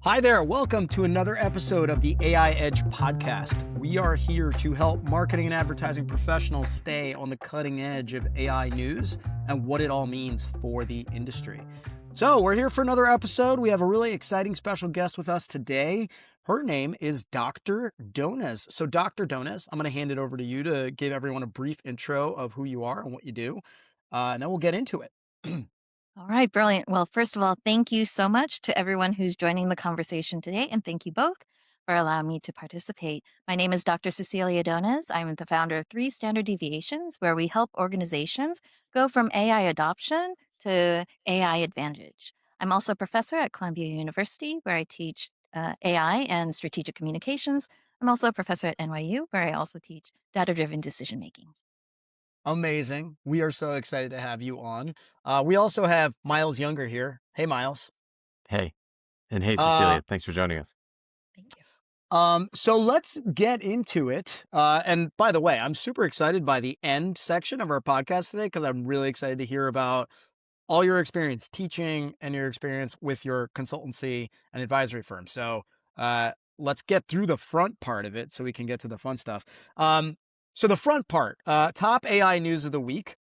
Hi there. Welcome to another episode of the AI Edge podcast. We are here to help marketing and advertising professionals stay on the cutting edge of AI news and what it all means for the industry. So we're here for another episode. We have a really exciting special guest with us today. Her name is Dr. Dones. So Dr. Dones, I'm going to hand it over to you to give everyone a brief intro of who you are and what you do, and then we'll get into it. All right, brilliant. Well, first of all, thank you so much to everyone who's joining the conversation today, and thank you both for allowing me to participate. My name is Dr. Cecilia Dones. I'm the founder of Three Standard Deviations, where we help organizations go from AI adoption to AI advantage. I'm also a professor at Columbia University, where I teach AI and strategic communications. I'm also a professor at NYU, where I also teach data-driven decision-making. Amazing. We are so excited to have you on. We also have Myles Younger here. Hey, Myles. Hey. And hey, Cecilia. Thanks for joining us. Thank you. So let's get into it. And by the way, I'm super excited by the end section of our podcast today because I'm really excited to hear about all your experience teaching and your experience with your consultancy and advisory firm. So let's get through the front part of it so we can get to the fun stuff. So the front part, top AI news of the week.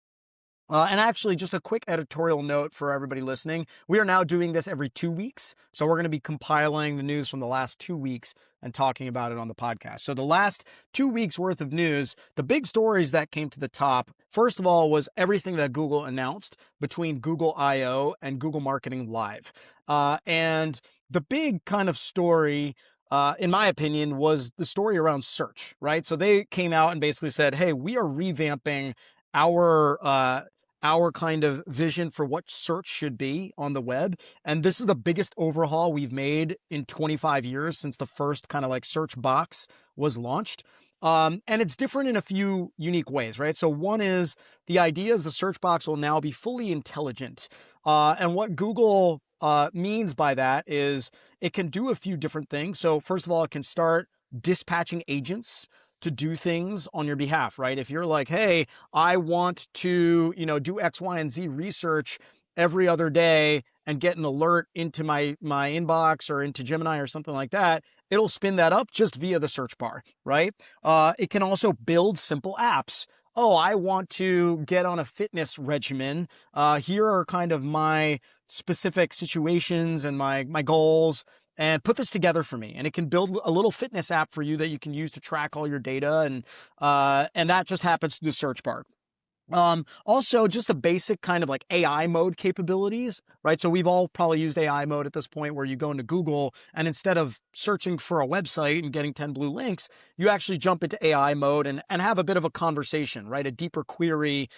And actually, just a quick editorial note for everybody listening. We are now doing this every 2 weeks. So we're going to be compiling the news from the last 2 weeks and talking about it on the podcast. So the last 2 weeks worth of news, the big stories that came to the top, first of all, was everything that Google announced between Google I/O and Google Marketing Live. And the big kind of story, in my opinion, was the story around search, right? So they came out and basically said, hey, we are revamping our kind of vision for what search should be on the web. And this is the biggest overhaul we've made in 25 years since the first kind of like search box was launched. And it's different in a few unique ways, right? So one is the idea is the search box will now be fully intelligent. And what Google means by that is it can do a few different things. So first of all, it can start dispatching agents to do things on your behalf, right? If you're like, hey, I want to, do X, Y, and Z research every other day and get an alert into my inbox or into Gemini or something like that, it'll spin that up just via the search bar, right? It can also build simple apps. Oh, I want to get on a fitness regimen. Here are kind of my specific situations and my goals, and put this together for me. And it can build a little fitness app for you that you can use to track all your data. And that just happens through the search bar. Also just the basic kind of like AI mode capabilities, right? So we've all probably used AI mode at this point where you go into Google and instead of searching for a website and getting 10 blue links, you actually jump into AI mode and have a bit of a conversation, right? A deeper query,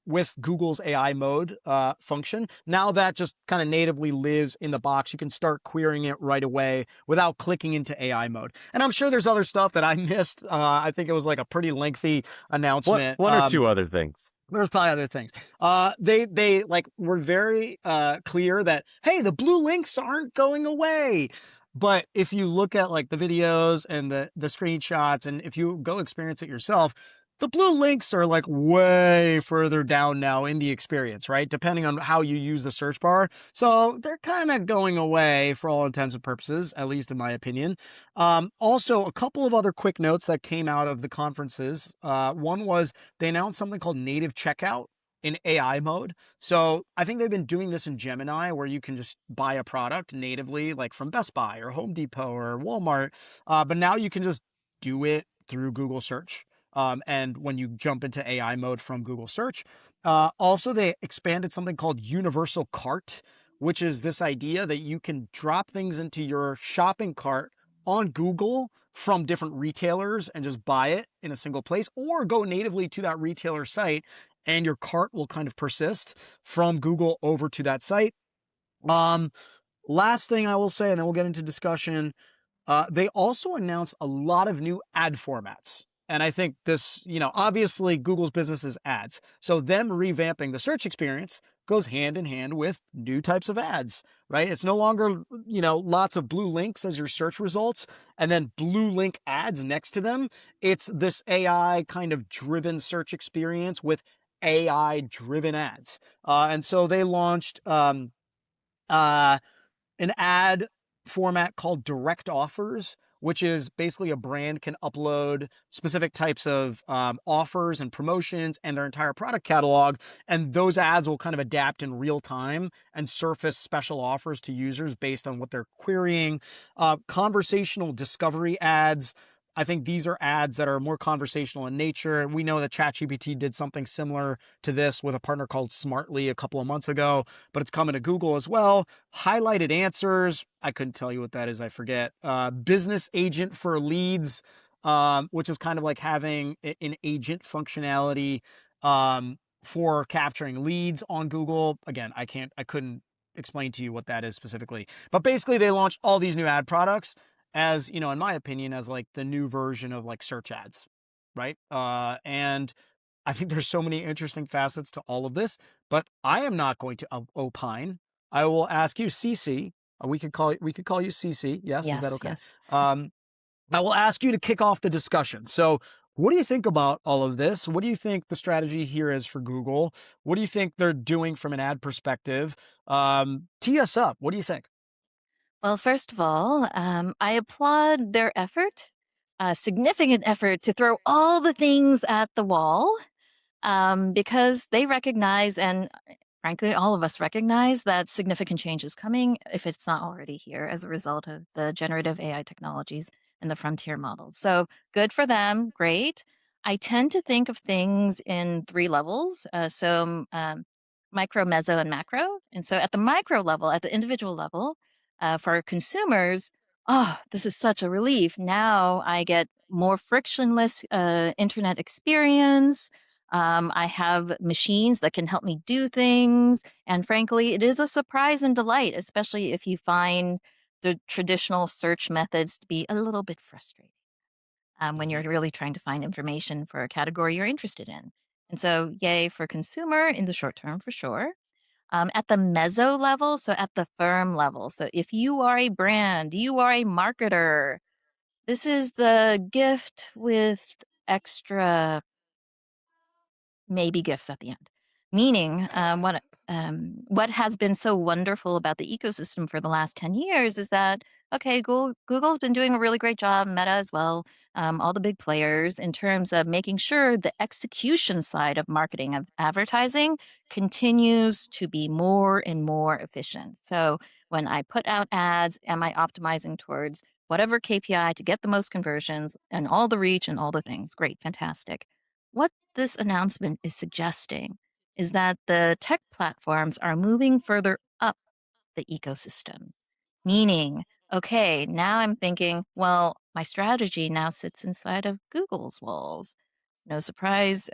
with Google's AI mode, function. Now that just kind of natively lives in the box, you can start querying it right away without clicking into AI mode. And I'm sure there's other stuff that I missed. I think it was like a pretty lengthy announcement. One or two other things. There's probably other things. They like were very clear that, hey, the blue links aren't going away. But if you look at like the videos and the screenshots, and if you go experience it yourself, the blue links are like way further down now in the experience, right? Depending on how you use the search bar. So they're kind of going away for all intents and purposes, at least in my opinion. Also, a couple of other quick notes that came out of the conferences. One was they announced something called native checkout in AI mode. So I think they've been doing this in Gemini where you can just buy a product natively, like from Best Buy or Home Depot or Walmart. But now you can just do it through Google search. And when you jump into AI mode from Google search, also they expanded something called universal cart, which is this idea that you can drop things into your shopping cart on Google from different retailers and just buy it in a single place, or go natively to that retailer site and your cart will kind of persist from Google over to that site. Last thing I will say, and then we'll get into discussion. They also announced a lot of new ad formats. And I think this, obviously Google's business is ads. So them revamping the search experience goes hand in hand with new types of ads, right? It's no longer, lots of blue links as your search results and then blue link ads next to them. It's this AI kind of driven search experience with AI driven ads. And so they launched an ad format called direct offers, which is basically a brand can upload specific types of offers and promotions and their entire product catalog. And those ads will kind of adapt in real time and surface special offers to users based on what they're querying. Conversational discovery ads. I think these are ads that are more conversational in nature. And we know that ChatGPT did something similar to this with a partner called Smartly a couple of months ago, but it's coming to Google as well. Highlighted answers. I couldn't tell you what that is. I forget. Business agent for leads, which is kind of like having an agent functionality for capturing leads on Google. Again, I couldn't explain to you what that is specifically, but basically they launched all these new ad products as, in my opinion, as like the new version of like search ads, right? And I think there's so many interesting facets to all of this, but I am not going to opine. I will ask you, Cece. We could call you Cece. Yes, is that okay? Yes. I will ask you to kick off the discussion. So, what do you think about all of this? What do you think the strategy here is for Google? What do you think they're doing from an ad perspective? Tee us up. What do you think? Well, first of all, I applaud their effort, significant effort to throw all the things at the wall, because they recognize, and frankly, all of us recognize that significant change is coming if it's not already here as a result of the generative AI technologies and the frontier models. So good for them, great. I tend to think of things in three levels. Micro, meso, and macro. And so at the micro level, at the individual level, for consumers, oh, this is such a relief. Now I get more frictionless internet experience. I have machines that can help me do things. And frankly, it is a surprise and delight, especially if you find the traditional search methods to be a little bit frustrating when you're really trying to find information for a category you're interested in. And so, yay for consumer in the short term, for sure. At the meso level, so at the firm level. So if you are a brand, you are a marketer, this is the gift with extra maybe gifts at the end. Meaning, what has been so wonderful about the ecosystem for the last 10 years is that, okay, Google's been doing a really great job, Meta as well, all the big players, in terms of making sure the execution side of marketing, of advertising, continues to be more and more efficient. So when I put out ads, am I optimizing towards whatever KPI to get the most conversions and all the reach and all the things? Great, fantastic. What this announcement is suggesting is that the tech platforms are moving further up the ecosystem, meaning, okay, now I'm thinking, well, my strategy now sits inside of Google's walls. No surprise,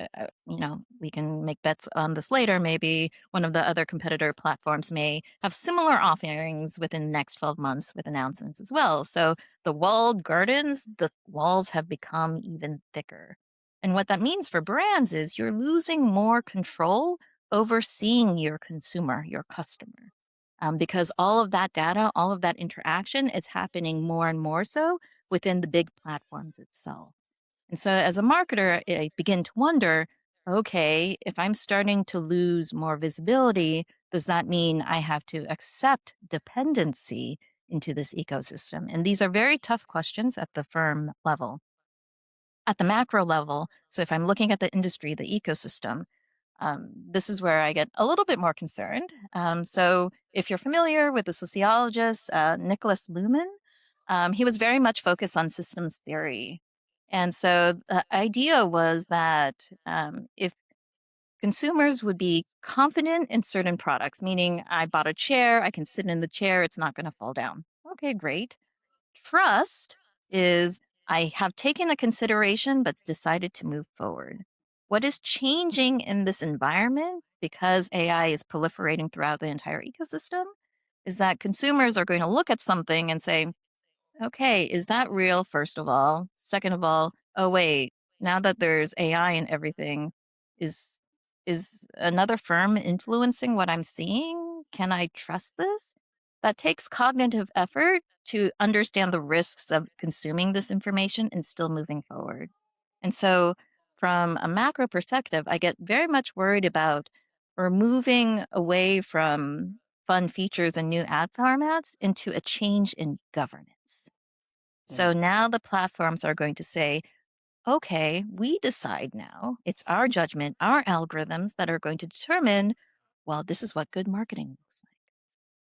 we can make bets on this later. Maybe one of the other competitor platforms may have similar offerings within the next 12 months with announcements as well. So the walled gardens, the walls have become even thicker. And what that means for brands is you're losing more control over seeing your consumer, your customer. Because all of that data, all of that interaction is happening more and more so within the big platforms itself. And so as a marketer, I begin to wonder, okay, if I'm starting to lose more visibility, does that mean I have to accept dependency into this ecosystem? And these are very tough questions at the firm level. At the macro level, so if I'm looking at the industry, the ecosystem, this is where I get a little bit more concerned. So if you're familiar with the sociologist, Nicholas Luhmann, he was very much focused on systems theory. And so the idea was that if consumers would be confident in certain products, meaning I bought a chair, I can sit in the chair, it's not going to fall down. Okay, great. Trust is I have taken a consideration but decided to move forward. What is changing in this environment, because AI is proliferating throughout the entire ecosystem, is that consumers are going to look at something and say, okay, is that real, first of all? Second of all, oh, wait, now that there's AI and everything, is is another firm influencing what I'm seeing? Can I trust this? That takes cognitive effort to understand the risks of consuming this information and still moving forward. And so, from a macro perspective, I get very much worried about we're moving away from fun features and new ad formats into a change in governance. So now the platforms are going to say, okay, we decide now, it's our judgment, our algorithms that are going to determine, well, this is what good marketing looks like.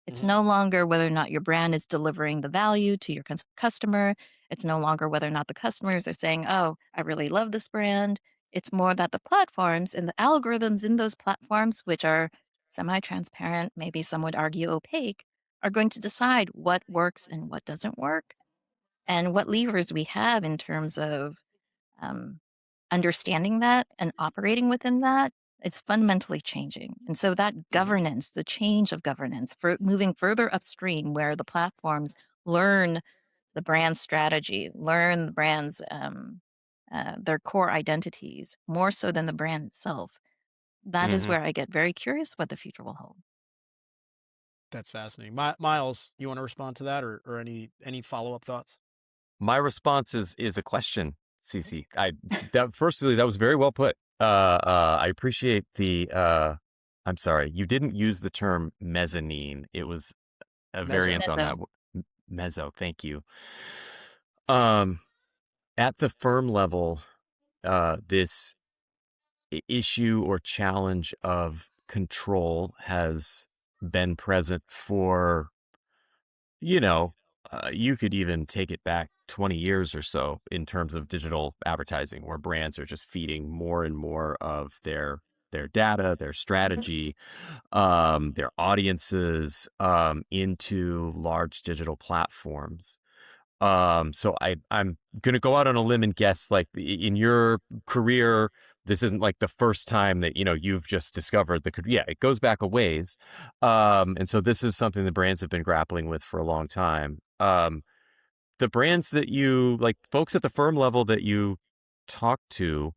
It's Mhm. no longer whether or not your brand is delivering the value to your customer. It's no longer whether or not the customers are saying, oh, I really love this brand. It's more that the platforms and the algorithms in those platforms, which are semi transparent, maybe some would argue opaque, are going to decide what works and what doesn't work and what levers we have in terms of um, understanding that and operating within that. It's fundamentally changing. And so that Mhm. governance, the change of governance for moving further upstream where the platforms learn the brand strategy, learn the brand's their core identities more so than the brand itself. That is hmm where I get very curious what the future will hold. That's fascinating. Miles, you want to respond to that, or any follow up thoughts? My response is a question, Cece. Firstly, that was very well put. I appreciate the. I'm sorry, you didn't use the term mezzanine. It was a Mezzo. variant on that. Mezzo. Mezzo. Thank you. Um, at the firm level, this issue or challenge of control has been present for, you know, you could even take it back 20 years or so in terms of digital advertising, where brands are just feeding more and more of their data, their strategy, their audiences into large digital platforms. So I'm gonna go out on a limb and guess, like, in your career, this isn't like the first time that you've just discovered yeah, it goes back a ways. And so this is something the brands have been grappling with for a long time. The brands that you like, folks at the firm level that you talk to,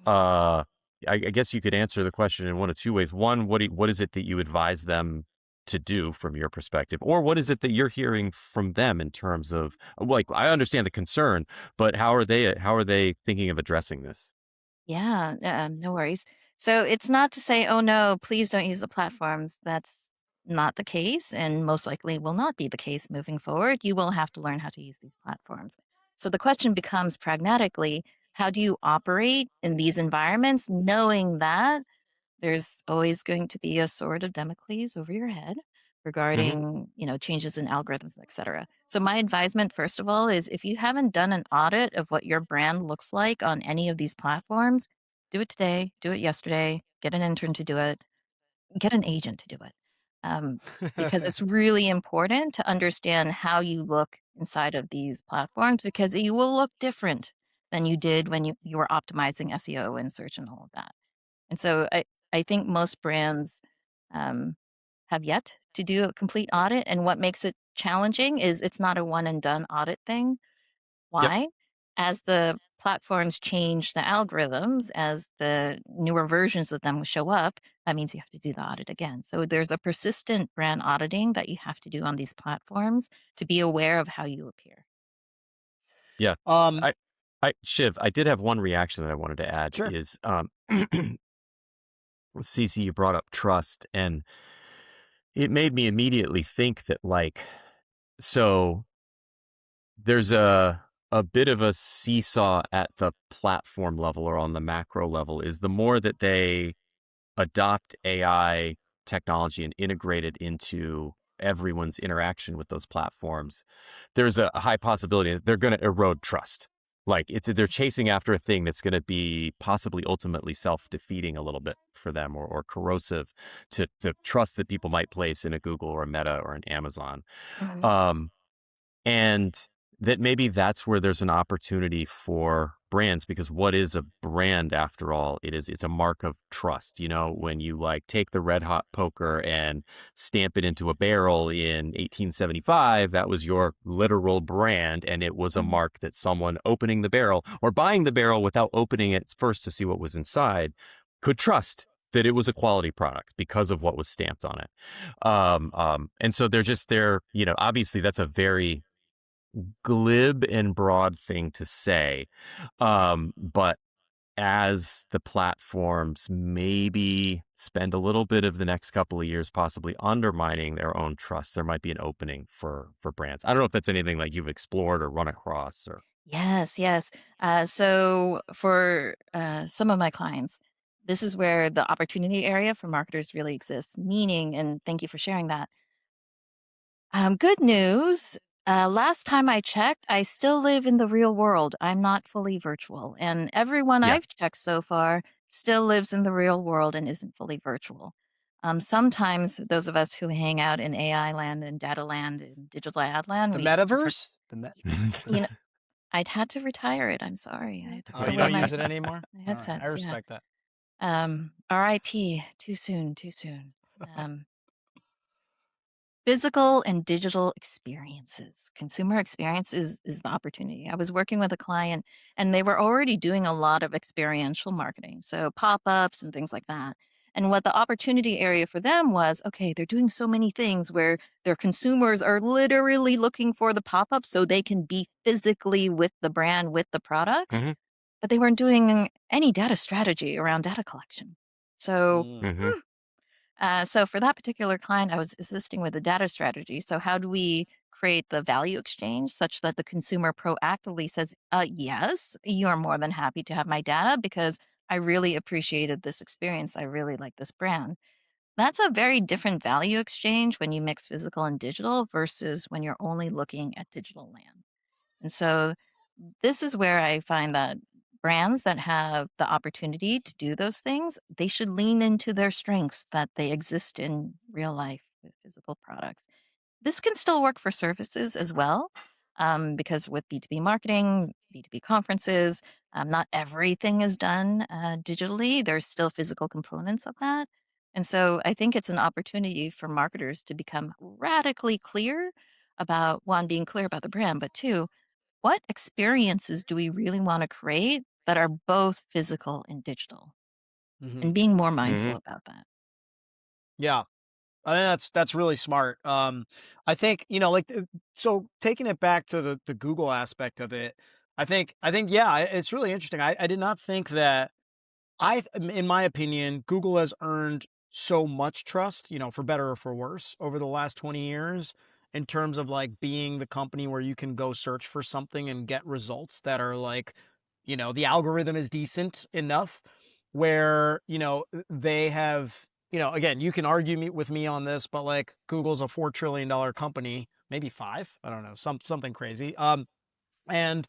uh, I guess you could answer the question in one of two ways. One, what is it that you advise them to do from your perspective? Or what is it that you're hearing from them in terms of, like, I understand the concern, but how are they thinking of addressing this? Yeah, no worries. So it's not to say, oh no, please don't use the platforms. That's not the case, and most likely will not be the case moving forward. You will have to learn how to use these platforms. So the question becomes pragmatically, how do you operate in these environments, knowing that there's always going to be a sword of Damocles over your head hmm regarding, changes in algorithms, et cetera. So my advisement, first of all, is if you haven't done an audit of what your brand looks like on any of these platforms, do it today, do it yesterday, get an intern to do it, get an agent to do it. Because it's really important to understand how you look inside of these platforms because you will look different than you did when you were optimizing SEO and search and all of that. And so I think most brands um, have yet to do a complete audit. And what makes it challenging is it's not a one and done audit thing. Yep. Why? As the platforms change the algorithms, as the newer versions of them show up, that means you have to do the audit again. So there's a persistent brand auditing that you have to do on these platforms to be aware of how you appear. Yeah. um, Shiv, I did have one reaction that I wanted to add sure. is, Cece, you brought up trust, and it made me immediately think that, like, so there's a bit of a seesaw at the platform level or on the macro level. Is the more that they adopt AI technology and integrate it into everyone's interaction with those platforms, there's a high possibility that they're going to erode trust. Like, they're chasing after a thing that's going to be possibly ultimately self-defeating a little bit for them, or corrosive to the trust that people might place in a Google or a Meta or an Amazon. Mhm. Um, and that maybe that's where there's an opportunity for brands, because what is a brand after all? It's a mark of trust. When you, like, take the red hot poker and stamp it into a barrel in 1875, that was your literal brand. And it was a Mhm. mark that someone opening the barrel or buying the barrel without opening it first to see what was inside could trust that it was a quality product because of what was stamped on it. And so obviously that's a very glib and broad thing to say. But as the platforms maybe spend a little bit of the next couple of years possibly undermining their own trust, there might be an opening for brands. I don't know if that's anything like you've explored or run across or. Yes, yes. So for some of my clients, this is where the opportunity area for marketers really exists. Meaning, and thank you for sharing that. Good news. Last time I checked, I still live in the real world. I'm not fully virtual. And everyone Yeah. I've checked so far still lives in the real world and isn't fully virtual. Sometimes those of us who hang out in AI land and data land and digital ad land, The we metaverse? you know, I'd had to retire it. I'm sorry. I had to Oh, put you away don't my use it anymore? All right. I headsets. Yeah. respect that. RIP. Too soon. Too soon. Um, Physical and digital experiences. Consumer experience is the opportunity. I was working with a client and they were already doing a lot of experiential marketing, so pop-ups and things like that. And what the opportunity area for them was, okay, they're doing so many things where their consumers are literally looking for the pop-up so they can be physically with the brand, with the products, Mhm. but they weren't doing any data strategy around data collection. So Mhm. so for that particular client, I was assisting with the data strategy. So how do we create the value exchange such that the consumer proactively says, yes, you are more than happy to have my data because I really appreciated this experience. I really like this brand. That's a very different value exchange when you mix physical and digital versus when you're only looking at digital land. And so this is where I find that brands that have the opportunity to do those things, they should lean into their strengths that they exist in real life with physical products. This can still work for services as well, because with B2B marketing, B2B conferences, not everything is done digitally. There's still physical components of that. And so I think it's an opportunity for marketers to become radically clear about one, being clear about the brand, but two, what experiences do we really want to create that are both physical and digital? Hmm. And being more mindful Mhm. about that. Yeah. I think that's really smart. I think, like, so taking it back to the Google aspect of it, I think, yeah, it's really interesting. I did not think that in my opinion, Google has earned so much trust, for better or for worse, over the last 20 years in terms of like being the company where you can go search for something and get results that are like, the algorithm is decent enough where, they have, again, you can argue with me on this, but like Google's a $4 trillion company, maybe five, I don't know, something crazy. And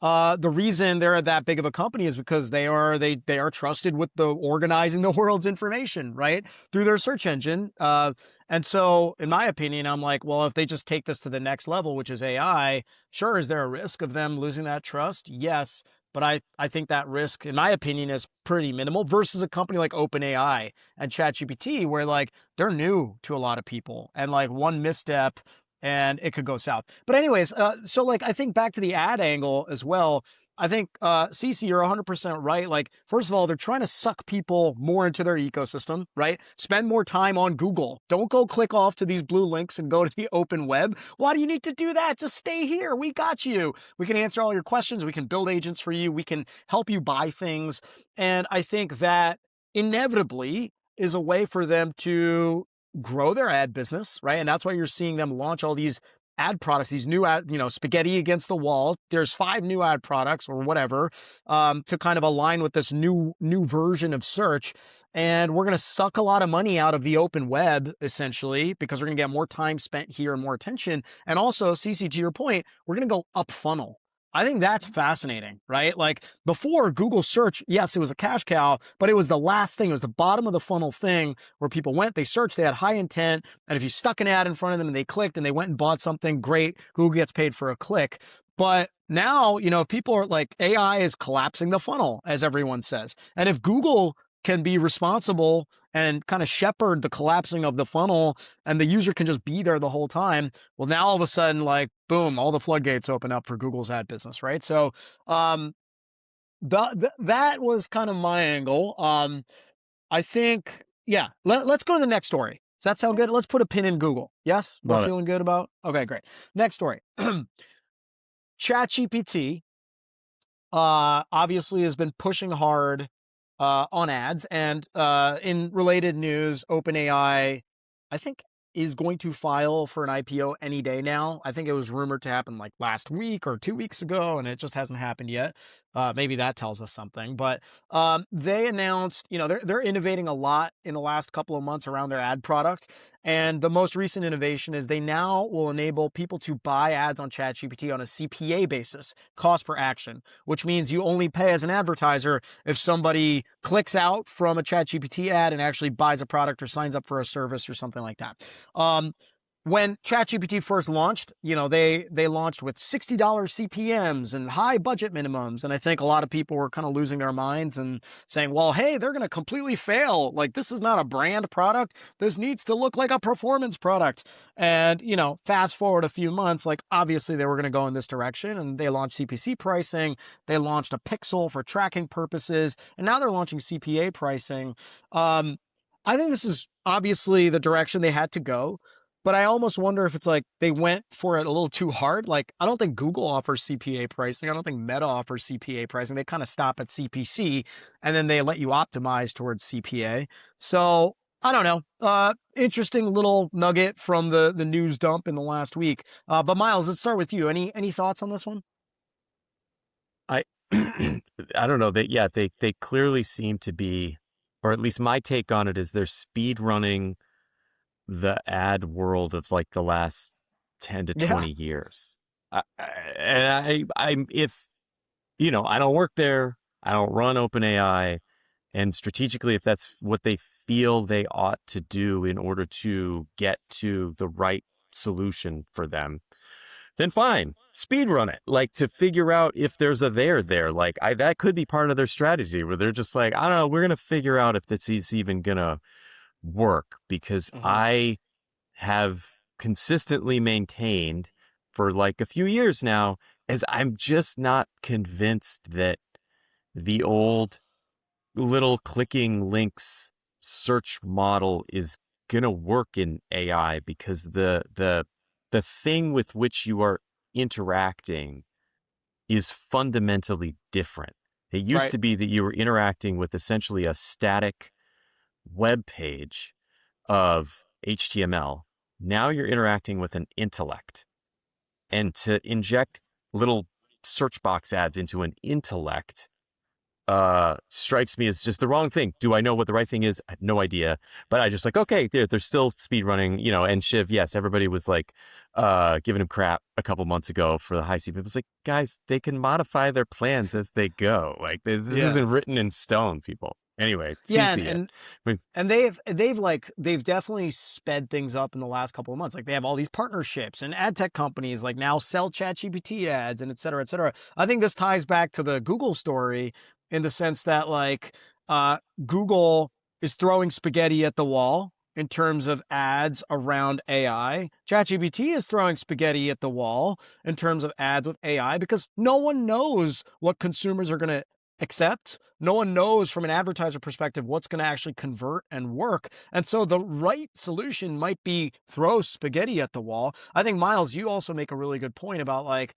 the reason they're that big of a company is because they are trusted with the organizing the world's information, right, through their search engine. And so, in my opinion, I'm like, well, if they just take this to the next level, which is AI, sure, is there a risk of them losing that trust? Yes. But I think that risk, in my opinion, is pretty minimal versus a company like OpenAI and ChatGPT, where like they're new to a lot of people, and like one misstep and it could go south. But anyways, so like I think back to the ad angle as well. I think Cece, you're 100% right. Like, first of all, they're trying to suck people more into their ecosystem, right? Spend more time on Google. Don't go click off to these blue links and go to the open web. Why do you need to do that? Just stay here. We got you. We can answer all your questions. We can build agents for you. We can help you buy things. And I think that inevitably is a way for them to grow their ad business, right? And that's why you're seeing them launch all these ad products, these new ad, spaghetti against the wall. There's 5 new ad products or whatever, to kind of align with this new version of search. And we're going to suck a lot of money out of the open web, essentially, because we're going to get more time spent here and more attention. And also, Cece, to your point, we're going to go up funnel. I think that's fascinating, right? Like before Google search, yes, it was a cash cow, but it was the last thing. It was the bottom of the funnel thing where people went, they searched, they had high intent. And if you stuck an ad in front of them and they clicked and they went and bought something, great, Google gets paid for a click. But now, people are like, AI is collapsing the funnel, as everyone says. And if Google can be responsible and kind of shepherd the collapsing of the funnel and the user can just be there the whole time, well, now all of a sudden, like, boom, all the floodgates open up for Google's ad business, right? So that was kind of my angle. I think, yeah, let's go to the next story. Does that sound good? Let's put a pin in Google. Yes? We're Love it. feeling good about? Okay, great. Next story. ChatGPT obviously has been pushing hard on ads. And in related news, OpenAI, I think, is going to file for an IPO any day now. I think it was rumored to happen like last week or 2 weeks ago, and it just hasn't happened yet. Maybe that tells us something. But they announced, they're innovating a lot in the last couple of months around their ad product. And the most recent innovation is they now will enable people to buy ads on ChatGPT on a CPA basis, cost per action, which means you only pay as an advertiser if somebody clicks out from a ChatGPT ad and actually buys a product or signs up for a service or something like that. When ChatGPT first launched, they launched with $60 CPMs and high budget minimums. And I think a lot of people were kind of losing their minds and saying, well, hey, they're going to completely fail. Like, this is not a brand product. This needs to look like a performance product. And, fast forward a few months, like, obviously they were going to go in this direction, and they launched CPC pricing. They launched a pixel for tracking purposes, and now they're launching CPA pricing. I think this is obviously the direction they had to go. But I almost wonder if it's like they went for it a little too hard. Like, I don't think Google offers CPA pricing. I don't think Meta offers CPA pricing. They kind of stop at CPC, and then they let you optimize towards CPA. So I don't know. Interesting little nugget from the news dump in the last week. But Myles, let's start with you. Any thoughts on this one? I I don't know. They clearly seem to be, or at least my take on it is they're speed running the ad world of like the last 10 to 20 years. If, I don't work there, I don't run OpenAI, and strategically, if that's what they feel they ought to do in order to get to the right solution for them, then fine, speed run it. Like, to figure out if there's a there. Like, that could be part of their strategy where they're just like, I don't know, we're going to figure out if this is even going to work, because I have consistently maintained for like a few years now is I'm just not convinced that the old little clicking links search model is gonna work in AI, because the thing with which you are interacting is fundamentally different. It used to be that you were interacting with essentially a static web page of HTML. Now you're interacting with an intellect. And to inject little search box ads into an intellect strikes me as just the wrong thing. Do I know what the right thing is? I have no idea. But I just like, okay, they're still speed running, and Shiv, yes, everybody was like giving him crap a couple months ago for the high CPM. It was like, guys, they can modify their plans as they go. Like, this isn't written in stone, people. Anyway, and they've definitely sped things up in the last couple of months. Like, they have all these partnerships, and ad tech companies like now sell ChatGPT ads, and et cetera, et cetera. I think this ties back to the Google story in the sense that like Google is throwing spaghetti at the wall in terms of ads around AI. ChatGPT is throwing spaghetti at the wall in terms of ads with AI, because no one knows what consumers are going to accept. No one knows from an advertiser perspective what's going to actually convert and work. And so the right solution might be throw spaghetti at the wall. I think, Myles, you also make a really good point about like,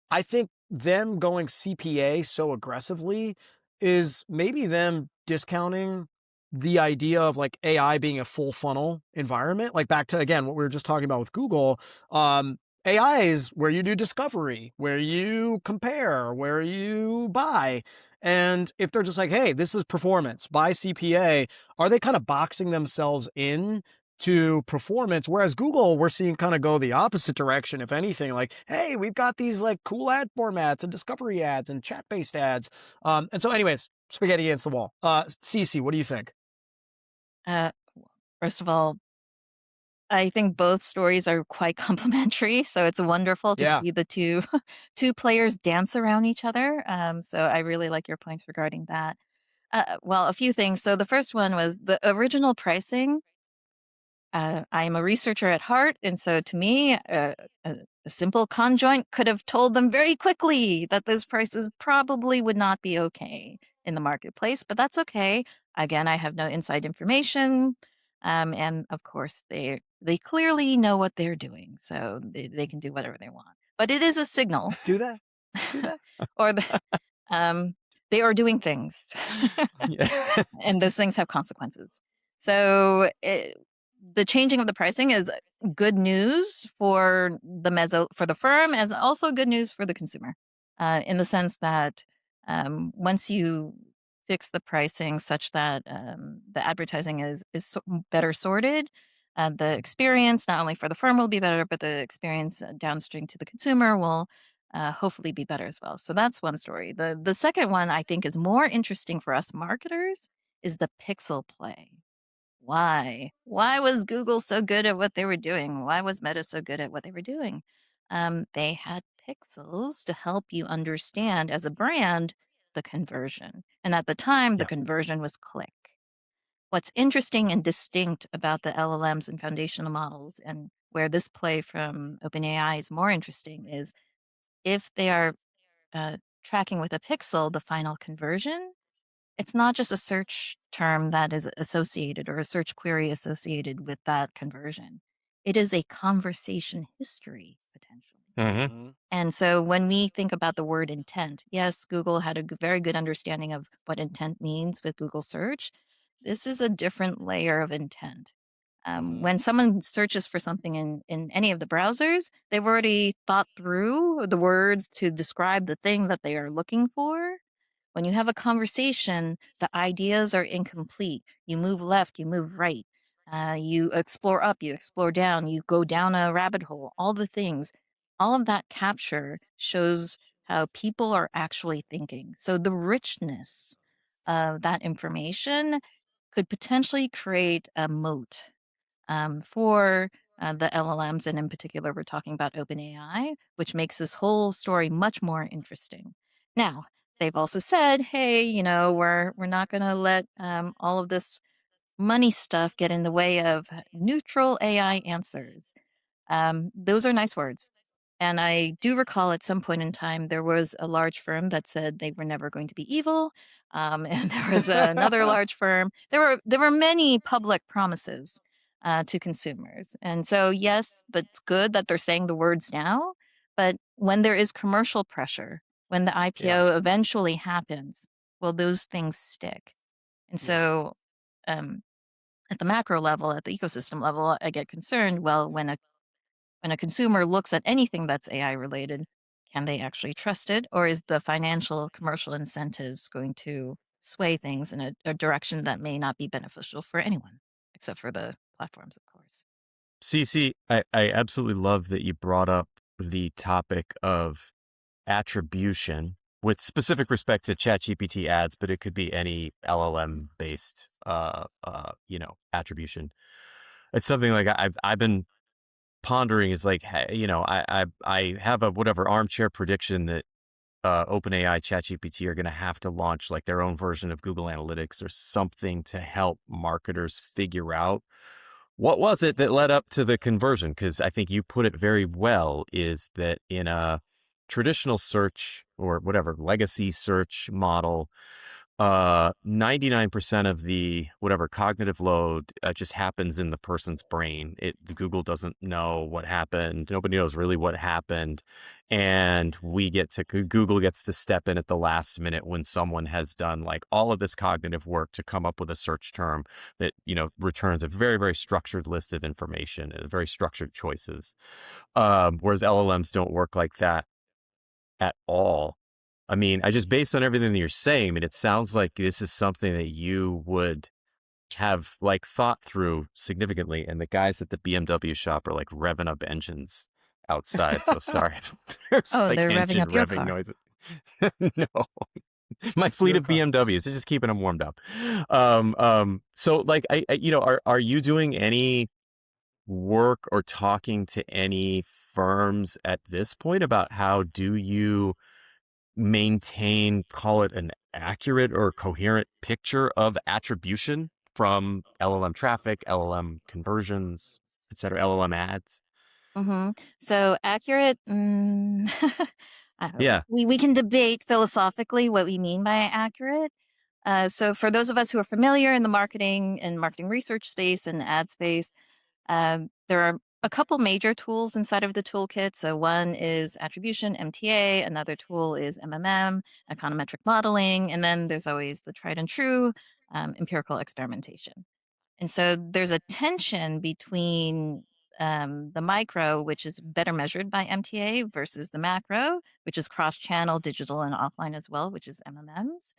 I think them going CPA so aggressively is maybe them discounting the idea of like AI being a full funnel environment. Like, back to, again, what we were just talking about with Google. AI is where you do discovery, where you compare, where you buy. And if they're just like, hey, this is performance, buy CPA, are they kind of boxing themselves in to performance? Whereas Google, we're seeing kind of go the opposite direction. If anything, like, hey, we've got these like cool ad formats and discovery ads and chat-based ads. And so anyways, spaghetti against the wall. Cece, what do you think? First of all, I think both stories are quite complementary, so it's wonderful to see the two players dance around each other. So I really like your points regarding that. Well, a few things. So the first one was the original pricing. I'm a researcher at heart, and so to me, a simple conjoint could have told them very quickly that those prices probably would not be okay in the marketplace, but that's okay. Again, I have no inside information, and of course, they clearly know what they're doing, so they can do whatever they want. But it is a signal. Do that? Do they? or they are doing things. Yeah. And those things have consequences. So the changing of the pricing is good news for the firm, as also good news for the consumer, in the sense that once you fix the pricing such that the advertising is better sorted, the experience not only for the firm will be better, but the experience downstream to the consumer will hopefully be better as well. So that's one story. The second one I think is more interesting for us marketers is the pixel play. Why? Why was Google so good at what they were doing? Why was Meta so good at what they were doing? They had pixels to help you understand as a brand the conversion. And at the time, the Yeah. conversion was click. What's interesting and distinct about the LLMs and foundational models, and where this play from OpenAI is more interesting, is if they are tracking with a pixel the final conversion, it's not just a search term that is associated or a search query associated with that conversion. It is a conversation history potentially. Hmm. Mm-hmm. And so when we think about the word intent, yes, Google had a very good understanding of what intent means with Google search. This is a different layer of intent. Mm-hmm. When someone searches for something in any of the browsers, they've already thought through the words to describe the thing that they are looking for. When you have a conversation, the ideas are incomplete. You move left, you move right. You explore up, you explore down, you go down a rabbit hole, all the things. All of that capture shows how people are actually thinking. So the richness of that information could potentially create a moat for the LLMs. And in particular, we're talking about OpenAI, which makes this whole story much more interesting. Now, they've also said, hey, we're not going to let all of this money stuff get in the way of neutral AI answers. Those are nice words. And I do recall at some point in time, there was a large firm that said they were never going to be evil. And there was another large firm. There were many public promises to consumers. And so, yes, that's good that they're saying the words now. But when there is commercial pressure, when the Yeah. IPO eventually happens, will those things stick? And Yeah. so, at the macro level, at the ecosystem level, I get concerned. Well, when a consumer looks at anything that's AI related, can they actually trust it? Or is the financial commercial incentives going to sway things in a direction that may not be beneficial for anyone, except for the platforms, of course? CC, I absolutely love that you brought up the topic of attribution with specific respect to ChatGPT ads, but it could be any LLM based, attribution. It's something like I've been pondering is like, hey, I have a whatever armchair prediction that OpenAI, ChatGPT are going to have to launch like their own version of Google Analytics or something to help marketers figure out what was it that led up to the conversion. Because I think you put it very well, is that in a traditional search or whatever legacy search model, 99% of the whatever cognitive load just happens in the person's brain. Google doesn't know what happened. Nobody knows really what happened. And Google gets to step in at the last minute when someone has done like all of this cognitive work to come up with a search term that, returns a very, very structured list of information and very structured choices. Whereas LLMs don't work like that at all. I mean, I just based on everything that you're saying, I mean, it sounds like this is something that you would have like thought through significantly. And the guys at the BMW shop are like revving up engines outside. So sorry if there's Oh, like they're revving engine up your revving car. noises. No, my fleet Your of car. BMWs are just keeping them warmed up. So like, are you doing any work or talking to any firms at this point about how do you maintain, call it an accurate or coherent picture of attribution from LLM traffic, LLM conversions, et cetera, LLM ads? So accurate. Yeah. We can debate philosophically what we mean by accurate. So for those of us who are familiar in the marketing and marketing research space and ad space, there are a couple major tools inside of the toolkit. So one is attribution, MTA. Another tool is MMM, econometric modeling. And then there's always the tried and true empirical experimentation. And so there's a tension between the micro, which is better measured by MTA, versus the macro, which is cross-channel, digital, and offline as well, which is MMMs.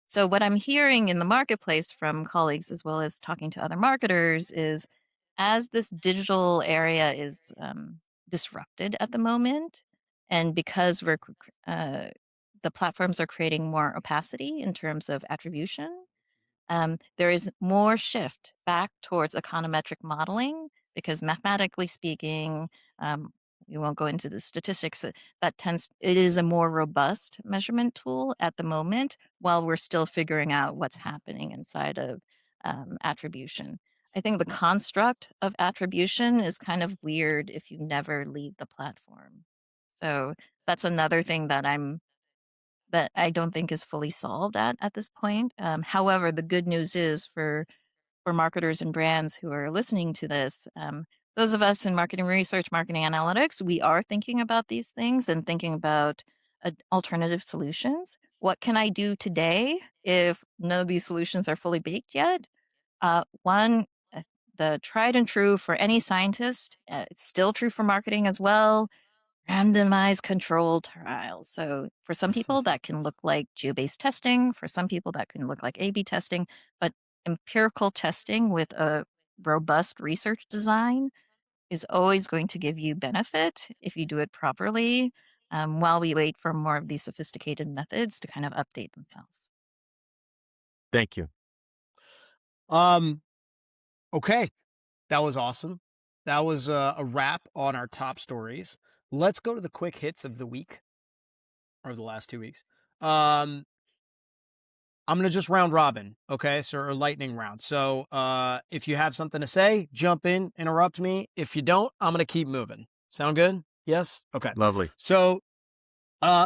So what I'm hearing in the marketplace from colleagues, as well as talking to other marketers, is as this digital area is disrupted at the moment, and because the platforms are creating more opacity in terms of attribution, there is more shift back towards econometric modeling because mathematically speaking, we won't go into the statistics, it is a more robust measurement tool at the moment while we're still figuring out what's happening inside of attribution. I think the construct of attribution is kind of weird if you never leave the platform. So that's another thing that I don't think is fully solved at this point. However, the good news is for marketers and brands who are listening to this, those of us in marketing research, marketing analytics, we are thinking about these things and thinking about alternative solutions. What can I do today if none of these solutions are fully baked yet? One, the tried and true for any scientist, it's still true for marketing as well, randomized controlled trials. So for some people that can look like geo-based testing, for some people that can look like A/B testing, but empirical testing with a robust research design is always going to give you benefit if you do it properly, while we wait for more of these sophisticated methods to kind of update themselves. Thank you. Um, okay, that was awesome. That was a wrap on our top stories. Let's go to the quick hits of the week or the last 2 weeks. I'm gonna just round robin, okay? So or lightning round. So if you have something to say, jump in, interrupt me. If you don't, I'm gonna keep moving. Sound good? Yes? Okay. Lovely. So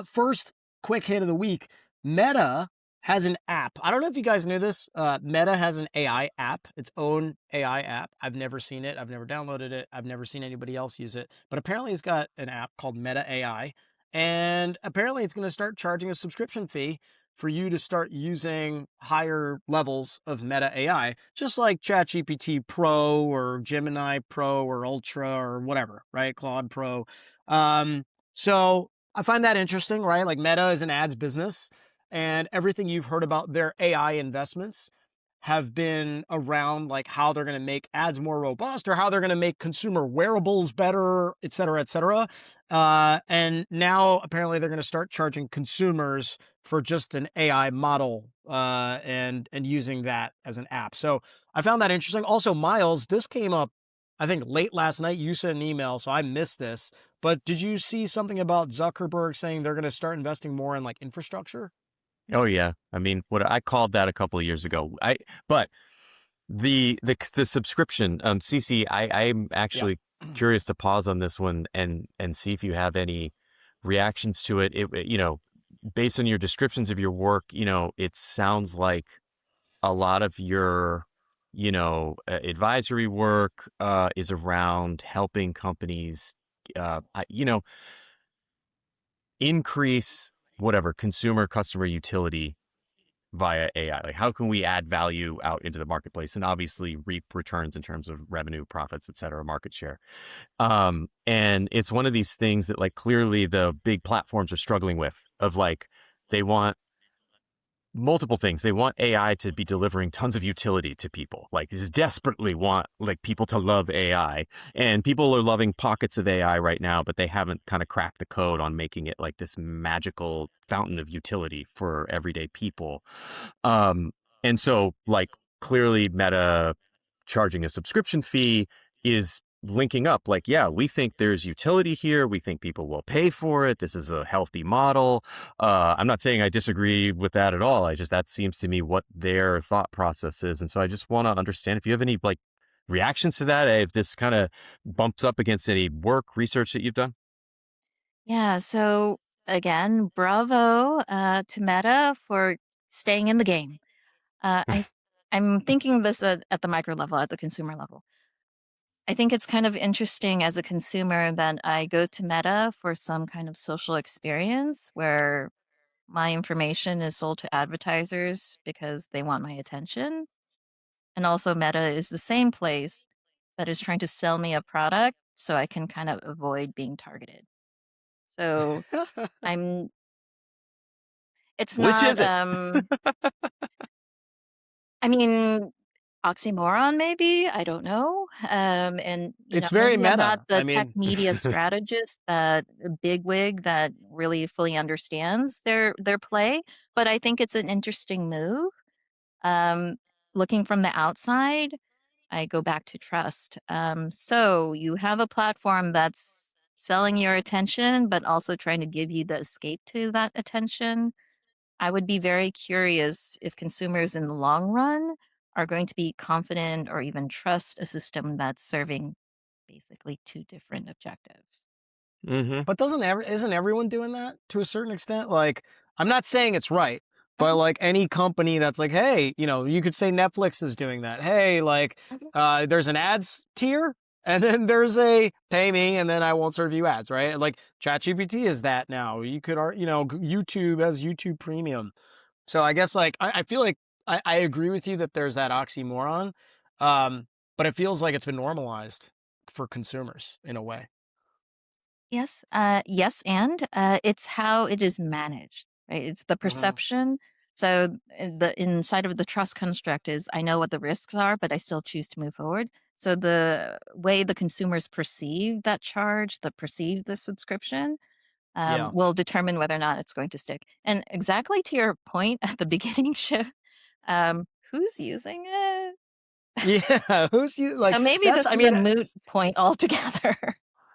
first quick hit of the week. Meta has an app. I don't know if you guys knew this. Meta has an AI app, its own AI app. I've never seen it. I've never downloaded it. I've never seen anybody else use it. But apparently it's got an app called Meta AI. And apparently it's going to start charging a subscription fee for you to start using higher levels of Meta AI, just like ChatGPT Pro or Gemini Pro or Ultra or whatever, right? Claude Pro. So I find that interesting, right? Like Meta is an ads business, and everything you've heard about their AI investments have been around like how they're going to make ads more robust or how they're going to make consumer wearables better, et cetera, et cetera. And now apparently they're going to start charging consumers for just an AI model and using that as an app. So I found that interesting. Also, Miles, this came up, I think, late last night. You sent an email, so I missed this. But did you see something about Zuckerberg saying they're going to start investing more in like infrastructure? Oh yeah. I mean, what I called that a couple of years ago. But the subscription, CC, I'm Yeah. actually curious to pause on this one and see if you have any reactions to it. Based on your descriptions of your work, it sounds like a lot of your, advisory work is around helping companies, increase whatever consumer customer utility via AI. Like, how can we add value out into the marketplace and obviously reap returns in terms of revenue, profits, et cetera, market share. And it's one of these things that like clearly the big platforms are struggling with of like, they want multiple things. They want AI to be delivering tons of utility to people. Like, they just desperately want like people to love AI, and people are loving pockets of AI right now, but they haven't kind of cracked the code on making it like this magical fountain of utility for everyday people. And so like clearly Meta charging a subscription fee is linking up like, yeah, we think there's utility here. We think people will pay for it. This is a healthy model. I'm not saying I disagree with that at all. That seems to me what their thought process is. And so I just want to understand if you have any like reactions to that, if this kind of bumps up against any work research that you've done. Yeah, so again, bravo to Meta for staying in the game. Uh, I I'm thinking this at the micro level, at the consumer level. I think it's kind of interesting as a consumer that I go to Meta for some kind of social experience where my information is sold to advertisers because they want my attention. And also, Meta is the same place that is trying to sell me a product so I can kind of avoid being targeted. So I'm, it's Which not, is it? I mean, oxymoron, maybe? I don't know. And, It's very maybe I'm not meta. the I tech mean, media strategist, that bigwig that really fully understands their play, but I think it's an interesting move. Um, Looking from the outside, I go back to trust. So you have a platform that's selling your attention, but also trying to give you the escape to that attention. I would be very curious if consumers in the long run are going to be confident or even trust a system that's serving basically two different objectives. Mm-hmm. but isn't everyone doing that to a certain extent? Like, I'm not saying it's right, but Mhm, like any company that's like, hey, you could say Netflix is doing that. Hey, like, mhm. there's an ads tier, and then there's a pay me, and then I won't serve you ads, right? Like ChatGPT is that now. You could, YouTube has YouTube Premium. So I guess like I feel like I agree with you that there's that oxymoron, um, but it feels like it's been normalized for consumers in a way. Yes, yes, and it's how it is managed, right? It's the Hmm. perception. So the inside of the trust construct is I know what the risks are, but I still choose to move forward. So the way the consumers perceive that charge, perceive the subscription, Yeah. will determine whether or not it's going to stick. And exactly to your point at the beginning, Shiv, who's using it? Yeah, who's you So like maybe that's this I is a mean moot point altogether.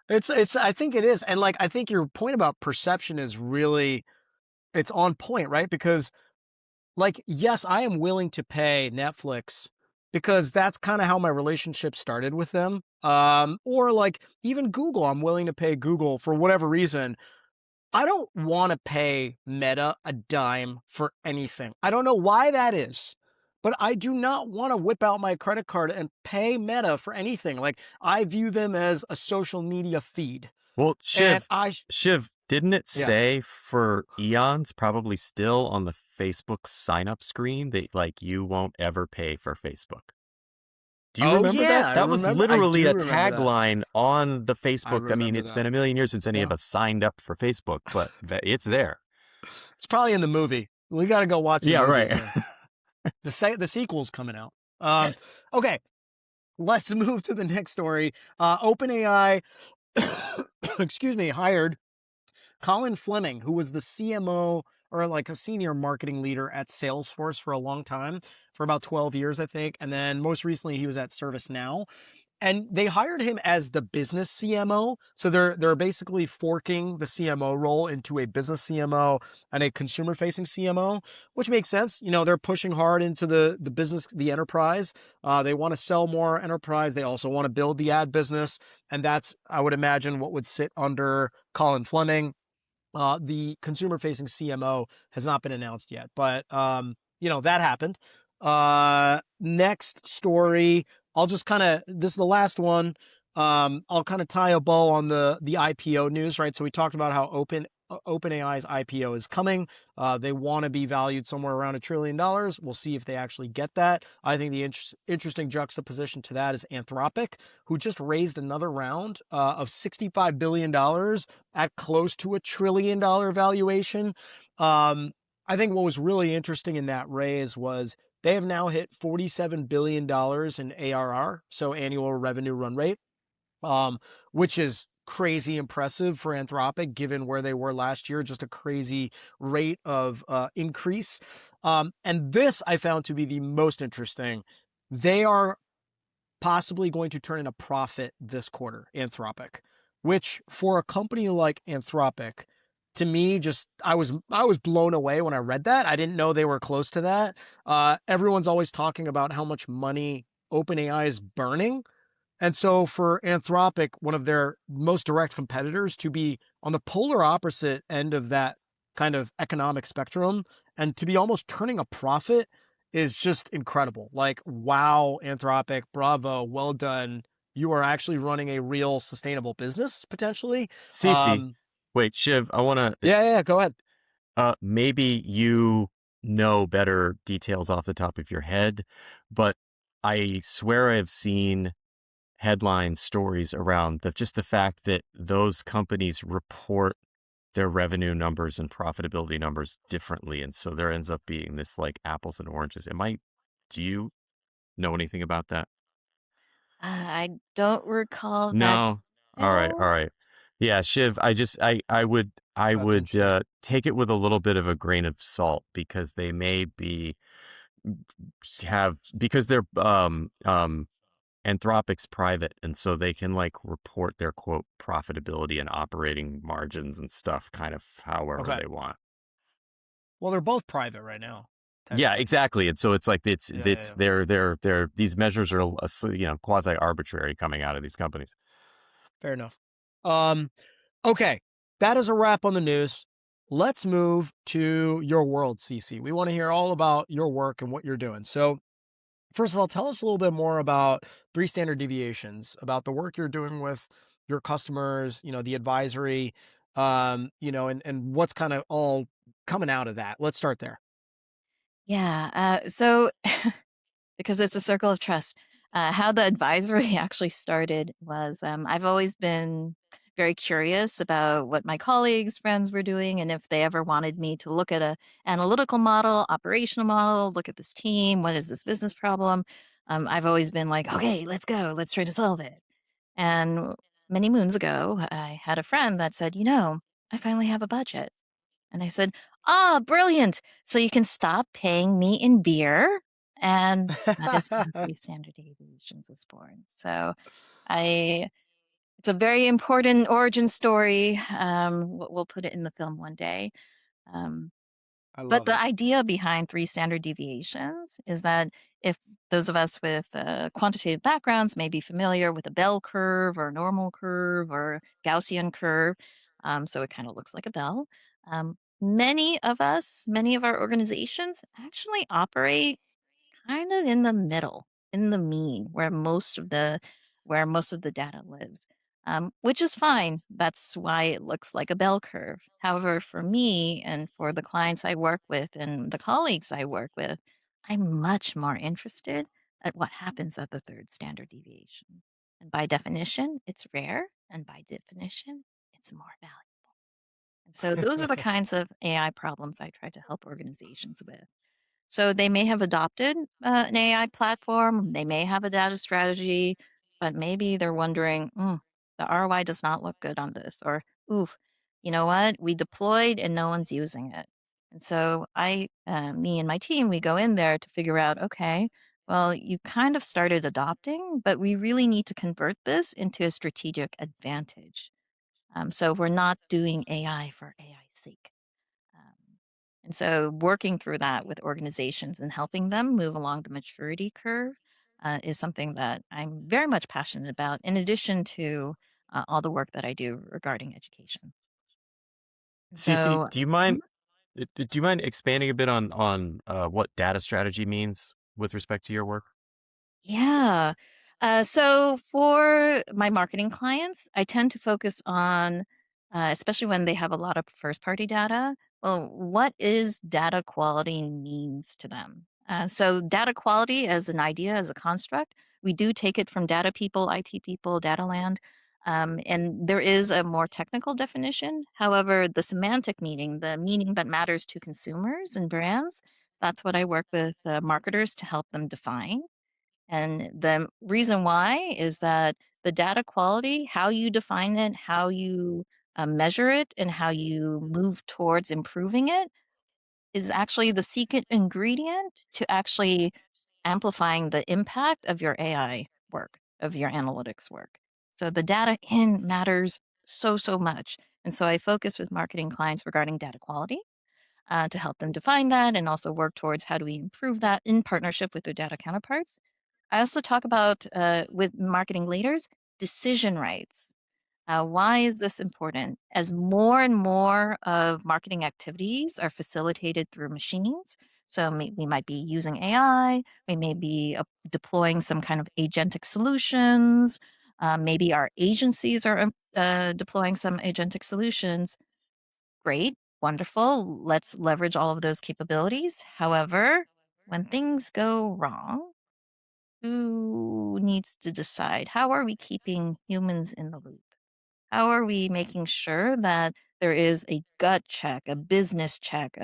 it's I think it is. And like I think your point about perception is really it's on point, right? Because like yes, I am willing to pay Netflix because that's kind of how my relationship started with them. Or like even Google, I'm willing to pay Google for whatever reason. I don't want to pay Meta a dime for anything. I don't know why that is, but I do not want to whip out my credit card and pay Meta for anything. Like I view them as a social media feed. Well, And Shiv, didn't it yeah. say for eons, probably still on the Facebook sign up screen, that like you won't ever pay for Facebook? Do you Oh remember yeah, that? That was I literally do a remember that. tagline on the I Facebook. I mean, remember it's been that. a million years since any of Yeah. us signed up for Facebook, but it's there. It's probably in the movie. We got to go watch the Yeah, movie right. again. The sequel's coming out. Okay, let's move to the next story. OpenAI excuse me, hired Colin Fleming, who was the CMO or like a senior marketing leader at Salesforce for a long time, for about 12 years, I think. And then most recently, he was at ServiceNow. And they hired him as the business CMO. So they're basically forking the CMO role into a business CMO and a consumer facing CMO, which makes sense. They're pushing hard into the business, the enterprise. They want to sell more enterprise. They also want to build the ad business. And that's, I would imagine, what would sit under Colin Fleming. The consumer-facing CMO has not been announced yet, but that happened. Next story, I'll just kind of this is the last one. I'll kind of tie a bow on the IPO news, right? So we talked about how OpenAI's IPO is coming. They want to be valued somewhere around $1 trillion. We'll see if they actually get that. I think the interesting juxtaposition to that is Anthropic, who just raised another round of $65 billion at close to $1 trillion valuation. I think what was really interesting in that raise was they have now hit $47 billion in ARR, so annual revenue run rate, which is crazy impressive for Anthropic given where they were last year, just a crazy rate of increase. And this I found to be the most interesting. They are possibly going to turn in a profit this quarter, Anthropic, which for a company like Anthropic, to me, just I was blown away when I read that. I didn't know they were close to that. Everyone's always talking about how much money OpenAI is burning, and so for Anthropic, one of their most direct competitors, to be on the polar opposite end of that kind of economic spectrum and to be almost turning a profit is just incredible. Like, wow, Anthropic, bravo, well done. you are actually running a real sustainable business potentially. Cece, wait, Shiv, I want to, Yeah, go ahead. maybe you know better details off the top of your head, but I swear I've seen headline stories around just the fact that those companies report their revenue numbers and profitability numbers differently. And so there ends up being this like apples and oranges. Do you know anything about that? I don't recall that No. All right. All detail. right. Yeah, Shiv, I That's would interesting. take it with a little bit of a grain of salt because they may be because they're Anthropic's private, and so they can like report their quote profitability and operating margins and stuff kind of however Okay. they want. Well, they're both private right now, Yeah, technically. exactly. And so it's like Yeah. they're these measures are quasi arbitrary coming out of these companies. Fair enough. Um, okay. That is a wrap on the news. Let's move to your world, CC. We want to hear all about your work and what you're doing. So, first of all, tell us a little bit more about Three Standard Deviations, about the work you're doing with your customers, the advisory, and what's kind of all coming out of that. Let's start there. Yeah. So because it's a circle of trust. How the advisory actually started was I've always been very curious about what my colleagues, friends were doing, and if they ever wanted me to look at a analytical model, operational model, look at this team, what is this business problem? I've always been like, okay, let's go, let's try to solve it. And many moons ago, I had a friend that said, I finally have a budget. And I said, "Ah, brilliant. So you can stop paying me in beer." And that is how Three Standard Deviations was born. So I it's a very important origin story. We'll put it in the film one day. Um, I but love the it. idea behind Three Standard Deviations is that if those of us with quantitative backgrounds may be familiar with a bell curve or normal curve or Gaussian curve, so it kind of looks like a bell. Many of us, many of our organizations actually operate kind of in the middle, in the mean, where most of the data lives, which is fine. That's why it looks like a bell curve. However, for me and for the clients I work with and the colleagues I work with, I'm much more interested at what happens at the third standard deviation. And by definition, it's rare, and by definition, it's more valuable. And so those are the kinds of AI problems I try to help organizations with. So they may have adopted an AI platform, they may have a data strategy, but maybe they're wondering, the ROI does not look good on this, or oof, you know what? We deployed and no one's using it. And so me and my team, we go in there to figure out, okay, well, you kind of started adopting, but we really need to convert this into a strategic advantage. So we're not doing AI for AI's sake. Um, and so working through that with organizations and helping them move along the maturity curve is something that I'm very much passionate about, in addition to all the work that I do regarding education. Cece, So, do you mind expanding a bit on what data strategy means with respect to your work? yeah. So for my marketing clients, I tend to focus on, especially when they have a lot of first party data, well, what is data quality means to them. So data quality as an idea, as a construct, we do take it from data people, IT people, data land. And there is a more technical definition. However, the semantic meaning, the meaning that matters to consumers and brands, that's what I work with marketers to help them define. And the reason why is that the data quality, how you define it, how you measure it, and how you move towards improving it is actually the secret ingredient to actually amplifying the impact of your AI work, of your analytics work. So the data in matters so, so much. And so I focus with marketing clients regarding data quality to help them define that and also work towards how do we improve that in partnership with their data counterparts. I also talk about with marketing leaders decision rights. Why is this important? As more and more of marketing activities are facilitated through machines, so we might be using AI, we may be deploying some kind of agentic solutions. Maybe our agencies are deploying some agentic solutions. Great, wonderful. Let's leverage all of those capabilities. However, when things go wrong, who needs to decide? How are we keeping humans in the loop? How are we making sure that there is a gut check, a business check,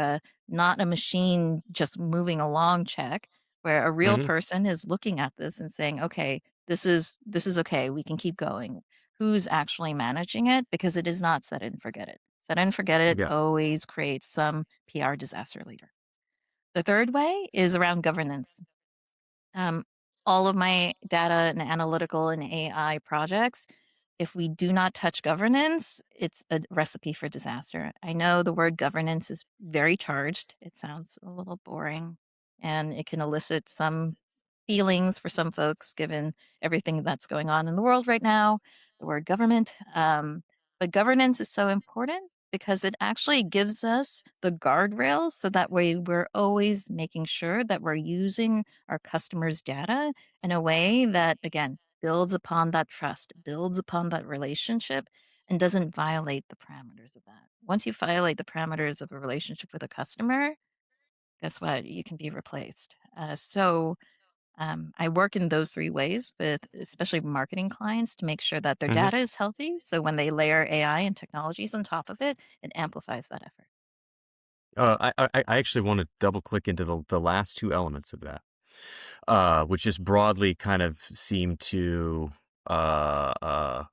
not a machine just moving along check, where a real Hmm. person is looking at this and saying, okay, this is okay, we can keep going. Who's actually managing it? Because it is not set it and forget it. Set it and forget it Yeah. always creates some PR disaster later. The third way is around governance. um, all of my data and analytical and AI projects, if we do not touch governance, it's a recipe for disaster. I know the word governance is very charged. It sounds a little boring, and it can elicit some feelings for some folks given everything that's going on in the world right now, the word government. But governance is so important because it actually gives us the guardrails so that way we're always making sure that we're using our customers' data in a way that, again, builds upon that trust, builds upon that relationship, and doesn't violate the parameters of that. Once you violate the parameters of a relationship with a customer, guess what? You can be replaced. I work in those three ways with especially marketing clients to make sure that their Hmm. data is healthy. So when they layer AI and technologies on top of it, it amplifies that effort. I actually want to double click into the last two elements of that, which just broadly kind of seem to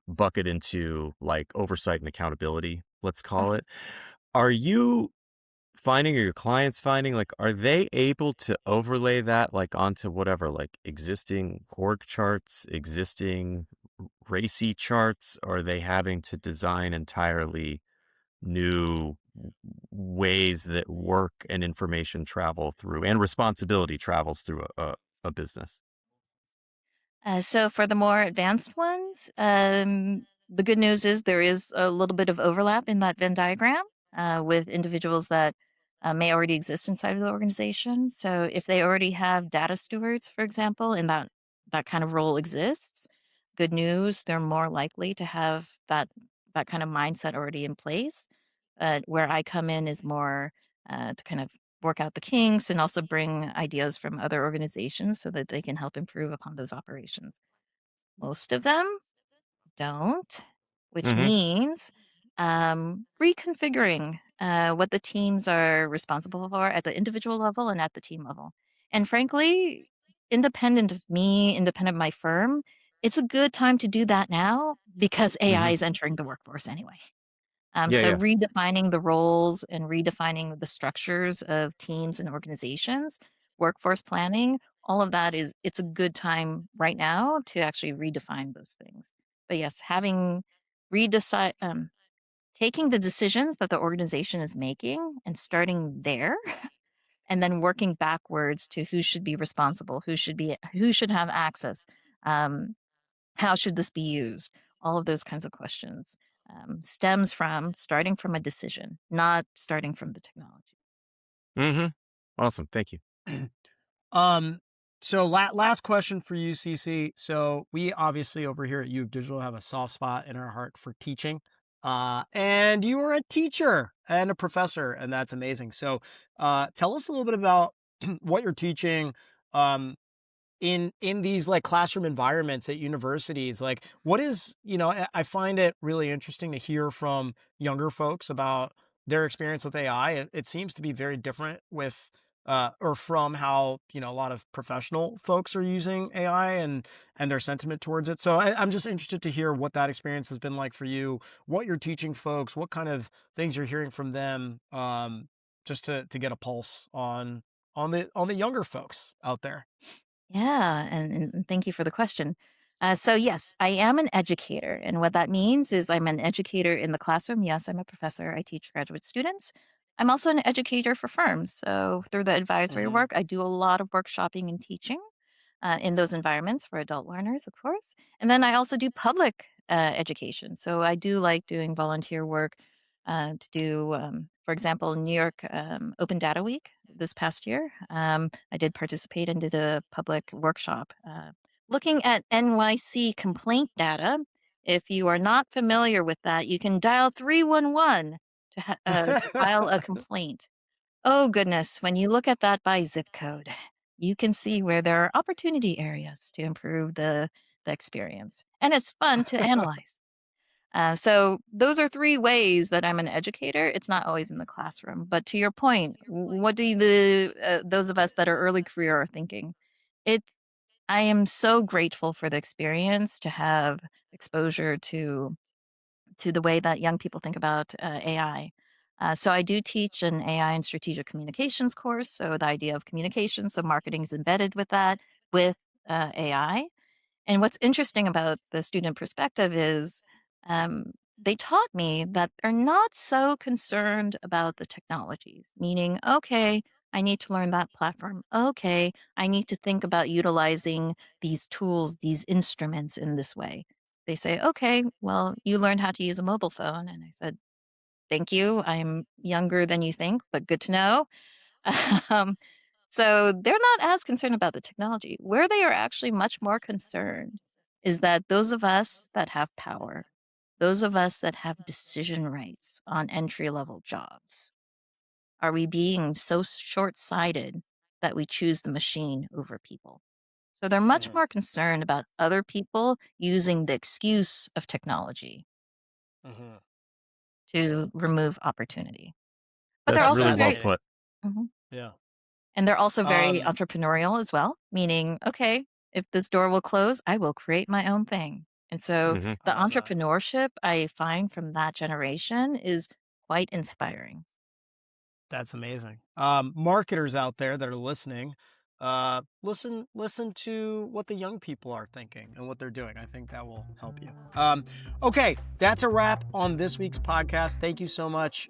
bucket into like oversight and accountability, let's call it. Are you finding, or your clients finding, like, are they able to overlay that like onto whatever, like existing org charts, existing racy charts? Or are they having to design entirely new ways that work and information travel through and responsibility travels through a business? So for the more advanced ones, the good news is there is a little bit of overlap in that Venn diagram with individuals that may already exist inside of the organization. So if they already have data stewards, for example, and that kind of role exists, good news, they're more likely to have that kind of mindset already in place. Where I come in is more to kind of work out the kinks and also bring ideas from other organizations so that they can help improve upon those operations. Most of them don't, which Mhm. means reconfiguring what the teams are responsible for at the individual level and at the team level. And frankly, independent of me, independent of my firm, it's a good time to do that now because AI Mhm. is entering the workforce anyway. Yeah, So yeah. redefining the roles and redefining the structures of teams and organizations, workforce planning, all of that is it's a good time right now to actually redefine those things. But yes, having redecide taking the decisions that the organization is making and starting there and then working backwards to who should be responsible, who should have access. Um, how should this be used? All of those kinds of questions stems from starting from a decision, not starting from the technology. Mhm. Awesome, thank you. Um, so last question for you, CC. So we obviously over here at U of Digital have a soft spot in our heart for teaching. And you are a teacher and a professor, and that's amazing. So tell us a little bit about what you're teaching. In these like classroom environments at universities, like what is, I find it really interesting to hear from younger folks about their experience with AI. It seems to be very different with or from how, a lot of professional folks are using AI and their sentiment towards it. So I'm just interested to hear what that experience has been like for you, what you're teaching folks, what kind of things you're hearing from them, just to get a pulse on the younger folks out there. Yeah, and thank you for the question. So, yes, I am an educator. And what that means is I'm an educator in the classroom. Yes, I'm a professor. I teach graduate students. I'm also an educator for firms. So, through the advisory Hmm. work, I do a lot of workshopping and teaching in those environments for adult learners, of course. And then I also do public education. So, I do like doing volunteer work to do, for example, New York Open Data Week this past year. I did participate and did a public workshop looking at NYC complaint data, if you are not familiar with that, you can dial 311 to file a complaint. Oh, goodness. When you look at that by zip code, you can see where there are opportunity areas to improve the experience. And it's fun to analyze. So those are 3 ways that I'm an educator. It's not always in the classroom. But to your point, what do those of us that are early career are thinking? It's I am so grateful for the experience to have exposure to the way that young people think about AI. So I do teach an AI and strategic communications course. So the idea of communication, so marketing is embedded with that, with AI. And what's interesting about the student perspective is um, they taught me that they're not so concerned about the technologies, meaning, okay, I need to learn that platform. Okay, I need to think about utilizing these tools, these instruments in this way. They say, okay, well, you learned how to use a mobile phone. And I said, thank you. I'm younger than you think, but good to know. um, so they're not as concerned about the technology. Where they are actually much more concerned is that those of us that have power, those of us that have decision rights on entry level jobs, are we being so short sighted that we choose the machine over people? So they're much more concerned about other people using the excuse of technology to remove opportunity. But they're That's also really well very, put. Mhm. Yeah. And they're also very Um, entrepreneurial as well, meaning, okay, if this door will close, I will create my own thing. And so Mhm. the I love that. entrepreneurship I find from that generation is quite inspiring. That's amazing. Marketers out there that are listening, listen to what the young people are thinking and what they're doing. I think that will help you. Okay, that's a wrap on this week's podcast. Thank you so much,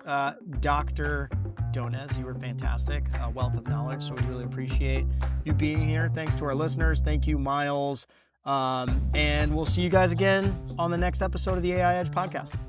Dr. Dones. You were fantastic, wealth of knowledge. So we really appreciate you being here. Thanks to our listeners. Thank you, Myles. And we'll see you guys again on the next episode of the AI Edge podcast.